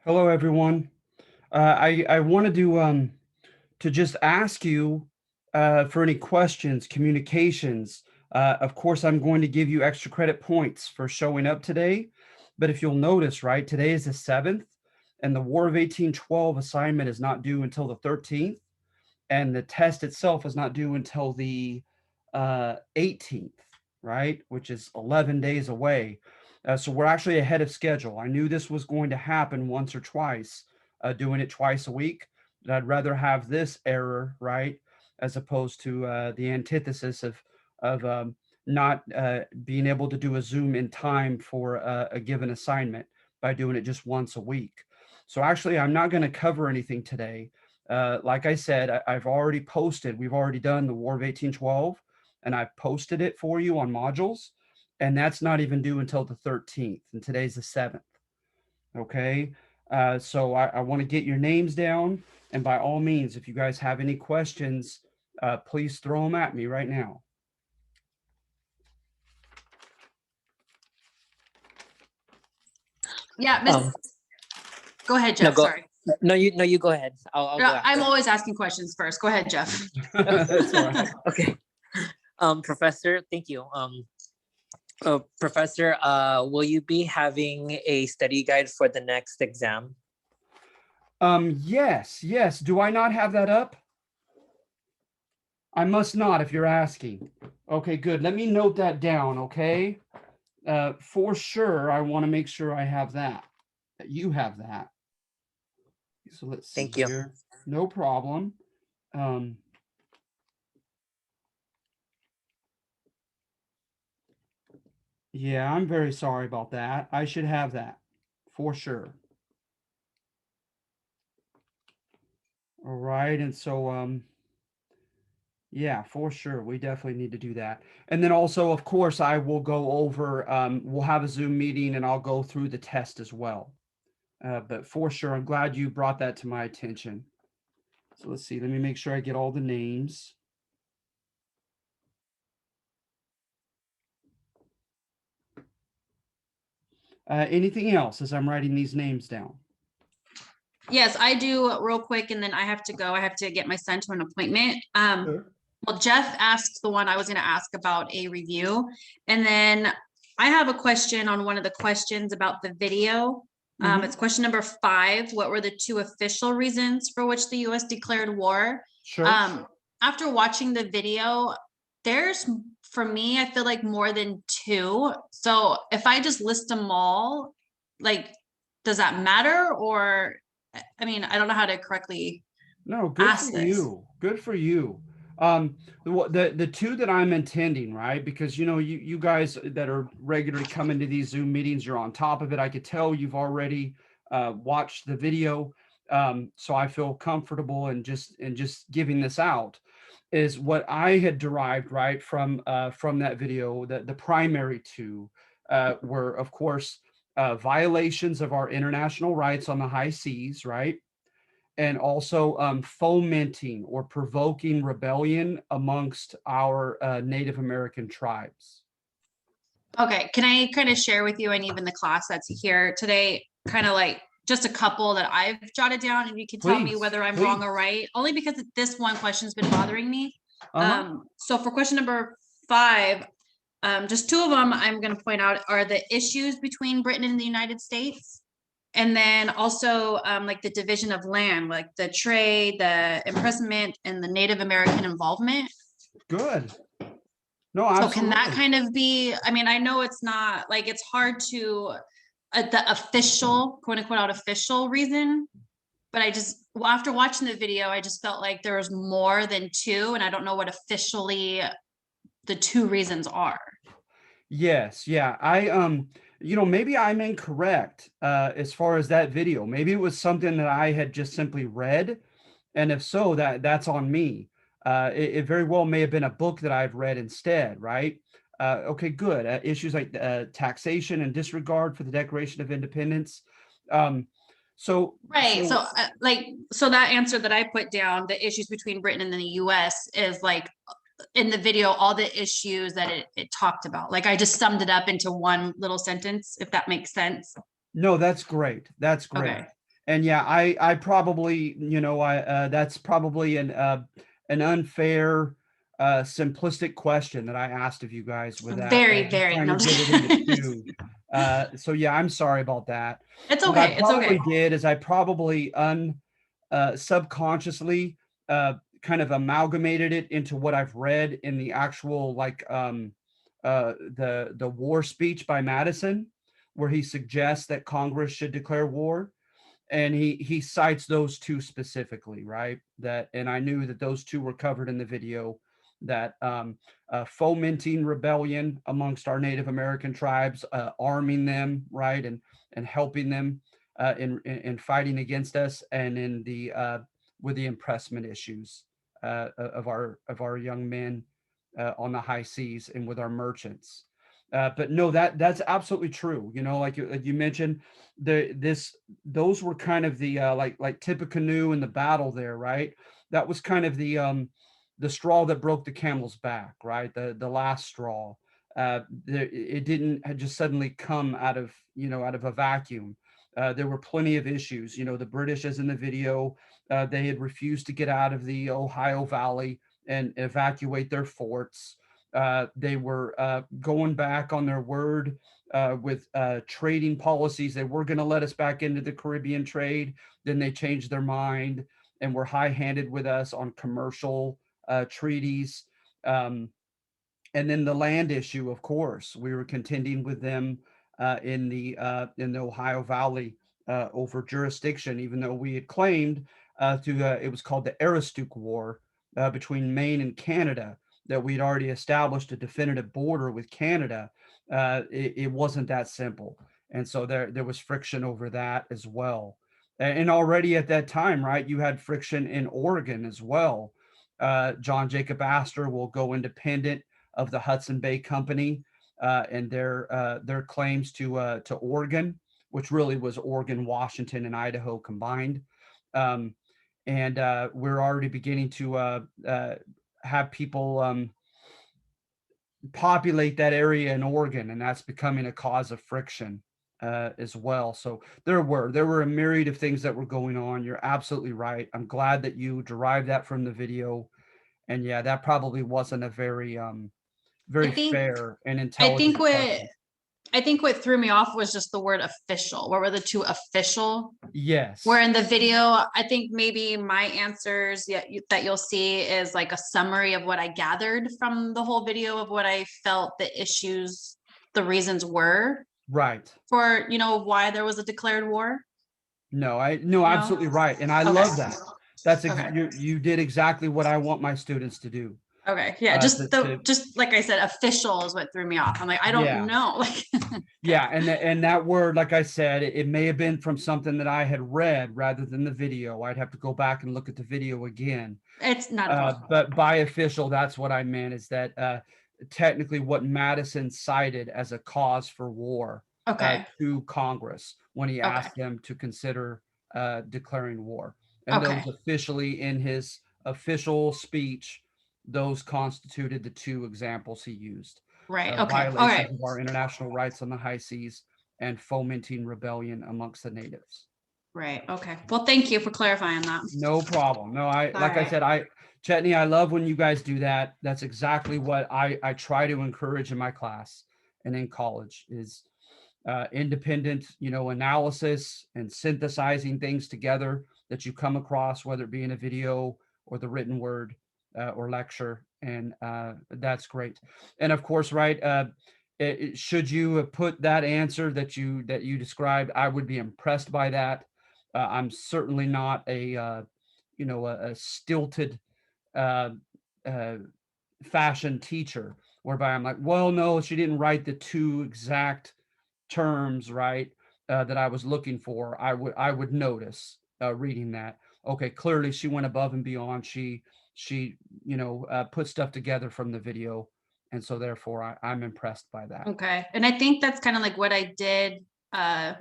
Hello, everyone. I wanted to just ask you for any questions, communications. Of course, I'm going to give you extra credit points for showing up today. But if you'll notice, right, today is the 7th, and the War of 1812 assignment is not due until the 13th, and the test itself is not due until the 18th, right, which is 11 days away. So we're actually ahead of schedule. I knew this was going to happen once or twice, doing it twice a week. But I'd rather have this error, right, as opposed to the antithesis of not being able to do a Zoom in time for a given assignment by doing it just once a week. So actually, I'm not going to cover anything today. Like I said, I've already posted, we've already done the War of 1812, and I've posted it for you on modules, and that's not even due until the 13th, and today's the 7th. Okay. So I want to get your names down, and by all means, if you guys have any questions, please throw them at me right now. Yeah, Miss. Go ahead, Jeff. Sorry. No, you go ahead. I'll go after. I'm always asking questions first. Go ahead, Jeff. That's all right. Okay. Professor, thank you. Professor, will you be having a study guide for the next exam? Yes. Do I not have that up? I must not, if you're asking. Okay, good. Let me note that down, okay? For sure, I want to make sure I have that you have that. So let's see. Thank you. Here. No problem. Yeah, I'm very sorry about that. I should have that for sure. All right, and so yeah, for sure, we definitely need to do that. And then also, of course, I will go over. We'll have a Zoom meeting, and I'll go through the test as well. But for sure, I'm glad you brought that to my attention. So let's see. Let me make sure I get all the names. Anything else as I'm writing these names down? Yes, I do real quick, and then I have to go. I have to get my son to an appointment. Sure. Well, Jeff asked the one I was going to ask about a review, and then I have a question on one of the questions about the video. It's question number 5. What were the 2 official reasons for which the U.S. declared war? Sure. After watching the video, there's, for me, I feel like more than 2. So if I just list them all, like, does that matter? Or, I mean, I don't know how to correctly No, good ask for this. you. Good for you. The 2 that I'm intending, right? Because you guys that are regularly coming to these Zoom meetings, you're on top of it. I could tell you've already watched the video, so I feel comfortable in just giving this out. Is what I had derived right from that video. The primary 2 were, of course, violations of our international rights on the high seas, right? And also fomenting or provoking rebellion amongst our Native American tribes. Okay, can I kind of share with you and even the class that's here today, kind of like just a couple that I've jotted down, and you can tell me Please, whether I'm please. wrong or right, only because this one question's been bothering me. So for question number 5, just 2 of them I'm going to point out are the issues between Britain and the United States. And then also like the division of land, like the trade, the imprisonment, and the Native American involvement. Good. No, absolutely. So can that kind of be, I mean, I know it's not like, it's hard to, the official, quote unquote, official reason, but I just, well, after watching the video, I just felt like there was more than 2, and I don't know what officially the 2 reasons are. Yes, yeah. Maybe I'm incorrect as far as that video. Maybe it was something that I had just simply read, and if so, that's on me. It very well may have been a book that I've read instead, right? Okay, good. Issues like taxation and disregard for the Declaration of Independence. So that answer that I put down, the issues between Britain and the US, is like in the video, all the issues that it talked about. Like I just summed it up into one little sentence, if that makes sense. No, that's great. That's great. Okay. And yeah, I probably, that's probably an unfair, simplistic question that I asked of you guys with that, Very, just very. trying No, to I'm get just it into kidding. two. So yeah, I'm sorry about that. It's What I okay. It's probably okay. did is I probably subconsciously, kind of amalgamated it into what I've read in the actual, like, the war speech by Madison, where he suggests that Congress should declare war, and he cites those two specifically, right? That, and I knew that those two were covered in the video, that fomenting rebellion amongst our Native American tribes, arming them, right, and helping them in fighting against us, and in the with the impressment issues of our young men on the high seas, and with our merchants. But no, that's absolutely true. Like you mentioned, those were kind of the like Tippecanoe in the battle there, right? That was kind of the straw that broke the camel's back, right? The last straw. It didn't just suddenly come out of a vacuum. There were plenty of issues. The British, as in the video, they had refused to get out of the Ohio Valley and evacuate their forts. They were going back on their word with trading policies. They were going to let us back into the Caribbean trade. Then they changed their mind and were high-handed with us on commercial treaties. Um, and then the land issue, of course, we were contending with them in the Ohio Valley over jurisdiction, even though we had claimed it was called the Aroostook War between Maine and Canada, that we'd already established a definitive border with Canada. It wasn't that simple, and so there was friction over that as well. And already at that time, right, you had friction in Oregon as well. John Jacob Astor will go independent of the Hudson Bay Company and their claims to Oregon, which really was Oregon, Washington, and Idaho combined. Um, and we're already beginning to have people populate that area in Oregon, and that's becoming a cause of friction as well. So there were a myriad of things that were going on. You're absolutely right. I'm glad that you derived that from the video, and yeah, that probably wasn't a I very think, fair and I intelligent think what, question. I think what threw me off was just the word official. What were the two official? Where Yes, in the video, I think maybe my answers that you'll see is like a summary of what I gathered from the whole video of what I felt the issues, the reasons were right. for, why there was a declared war. No, No? absolutely right. And I Okay. love that. That's Okay. you did exactly what I want my students to do. Okay. Yeah. Just like I said, official is what threw me off. I'm like, I don't Yeah. know. Like, okay. Yeah, and that word, like I said, it may have been from something that I had read rather than the video. I'd have to go back and look at the video again. It's not a problem. But by official, that's what I meant, is that technically what Madison cited as a cause for war Okay. to Congress when he Okay. asked them to consider declaring war. And those Okay. officially, in his official speech, those constituted the two examples he used: Right. Okay. All right. violations of our international rights on the high seas and fomenting rebellion amongst the natives. Right. Okay. Well, thank you for clarifying that. No problem. No, All like I right. said, Chetney, I love when you guys do that. That's exactly what I try to encourage in my class and in college, is independent, analysis and synthesizing things together that you come across, whether it be in a video or the written word or lecture. And that's great. And of course, right, should you have put that answer that you described, I would be impressed by that. I'm certainly not a stilted uh, uh, fashion teacher, whereby I'm like, well, no, she didn't write the two exact terms right that I was looking for. I would notice reading that. Okay, clearly she went above and beyond. She put stuff together from the video, and so therefore I'm impressed by that. Okay. And I think that's kind of like what I did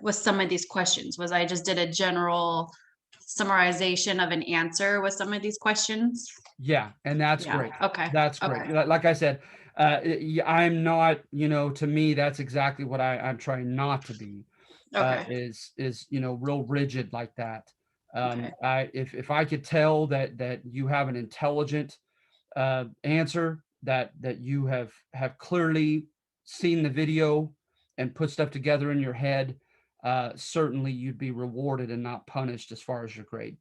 with some of these questions was I just did a general summarization of an answer with some of these questions. Yeah, and that's Yeah. great. Okay. That's great. Okay. Like I said, I'm not, to me, that's exactly what I'm trying not to be. Okay. is real rigid like that. Okay. If I could tell that you have an intelligent answer, that you have clearly seen the video and put stuff together in your head, certainly you'd be rewarded and not punished as far as your grade.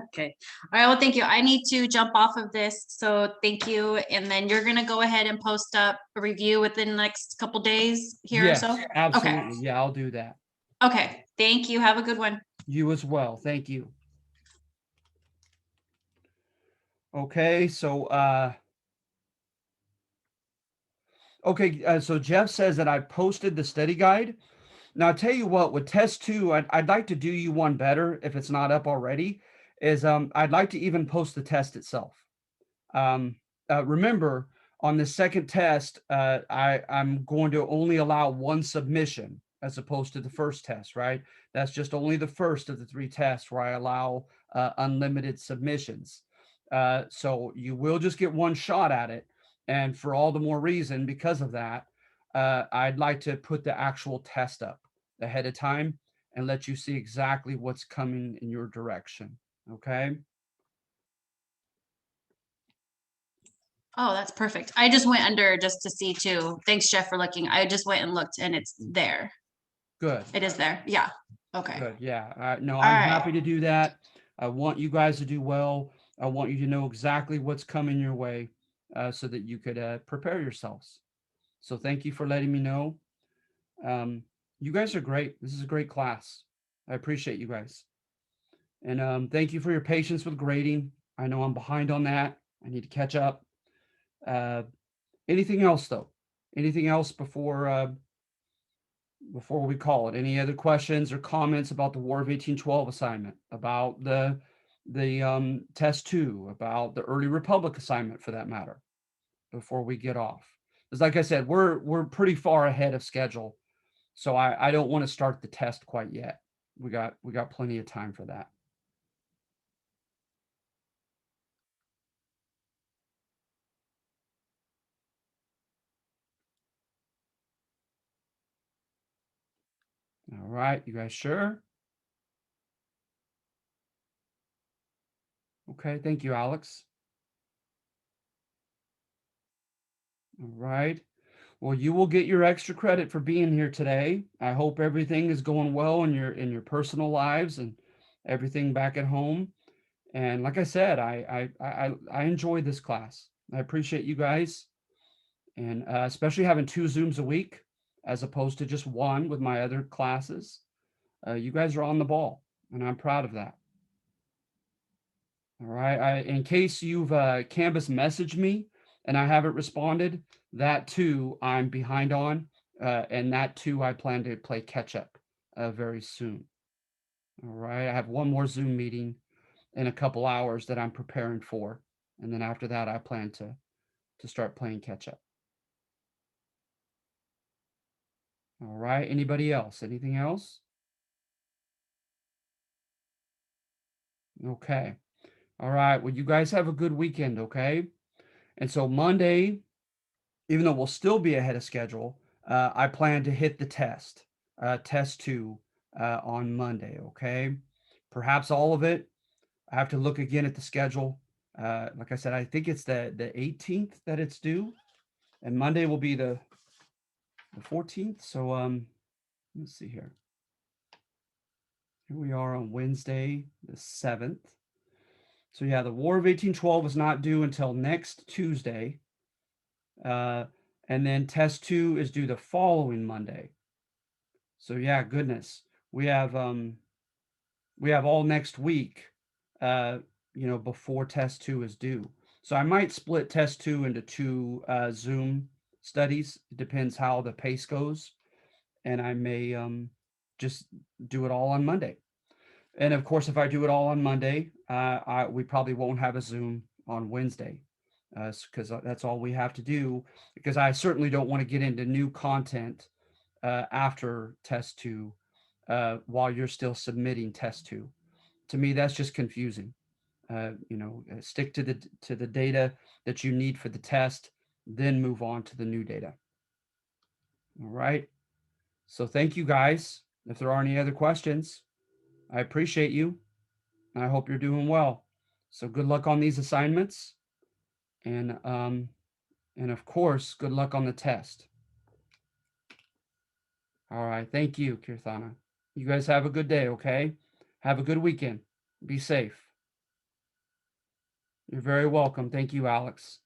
Okay. All right. Well, thank you. I need to jump off of this. So thank you. And then you're gonna go ahead and post up a review within the next couple days here or so? Yes, Okay. absolutely. Yeah, I'll do that. Okay. Thank you. Have a good one. You as well. Thank you. Okay, so so Jeff says that I posted the study guide. Now, I'll tell you what, with test two, I'd like to do you one better if it's not up already, is I'd like to even post the test itself. Um, remember, on the second test, I'm going to only allow one submission as opposed to the first test, right? That's just only the first of the three tests where I allow unlimited submissions. So you will just get one shot at it. And for all the more reason, because of that, I'd like to put the actual test up ahead of time and let you see exactly what's coming in your direction. Okay. Oh, that's perfect. I just went under just to see too. Thanks, Jeff, for looking. I just went and looked and it's there. Good. It is there. Yeah. Okay. Good. Yeah. No, All I'm right. happy to do that. I want you guys to do well. I want you to know exactly what's coming your way, so that you could prepare yourselves. So thank you for letting me know. You guys are great. This is a great class. I appreciate you guys. And thank you for your patience with grading. I know I'm behind on that. I need to catch up. Uh, anything else though? Anything else before we call it? Any other questions or comments about the War of 1812 assignment, about the test two, about the early Republic assignment for that matter, before we get off? Because like I said, we're pretty far ahead of schedule. So I don't want to start the test quite yet. We got plenty of time for that. All right, you guys sure? Okay, thank you, Alex. All right. Well, you will get your extra credit for being here today. I hope everything is going well in your personal lives and everything back at home. And like I said, I enjoy this class. I appreciate you guys, and especially having two Zooms a week as opposed to just one with my other classes. You guys are on the ball, and I'm proud of that. All right. In case you've Canvas messaged me and I haven't responded, that too I'm behind on, and that too I plan to play catch up very soon. All right. I have one more Zoom meeting in a couple hours that I'm preparing for, and then after that I plan to start playing catch up. All right. Anybody else? Anything else? Okay. All right. Well, you guys have a good weekend, okay? And so Monday, even though we'll still be ahead of schedule, I plan to hit the test two, on Monday, okay? Perhaps all of it. I have to look again at the schedule. Like I said, I think it's the 18th that it's due, and Monday will be the 14th. So let's see here. Here we are on Wednesday, the 7th. So yeah, the War of 1812 is not due until next Tuesday. Uh, and then test two is due the following Monday. So yeah, goodness, we have all next week, uh, before test two is due. So I might split test two into two Zoom studies. It depends how the pace goes, and I may just do it all on Monday. And of course, if I do it all on Monday, we probably won't have a Zoom on Wednesday, because that's all we have to do. Because I certainly don't want to get into new content after test two, while you're still submitting test two. To me, that's just confusing. Stick to the data that you need for the test, then move on to the new data. All right. So thank you guys. If there are any other questions, I appreciate you. And I hope you're doing well. So good luck on these assignments. And of course, good luck on the test. All right. Thank you, Kirthana. You guys have a good day, okay? Have a good weekend. Be safe. You're very welcome. Thank you, Alex.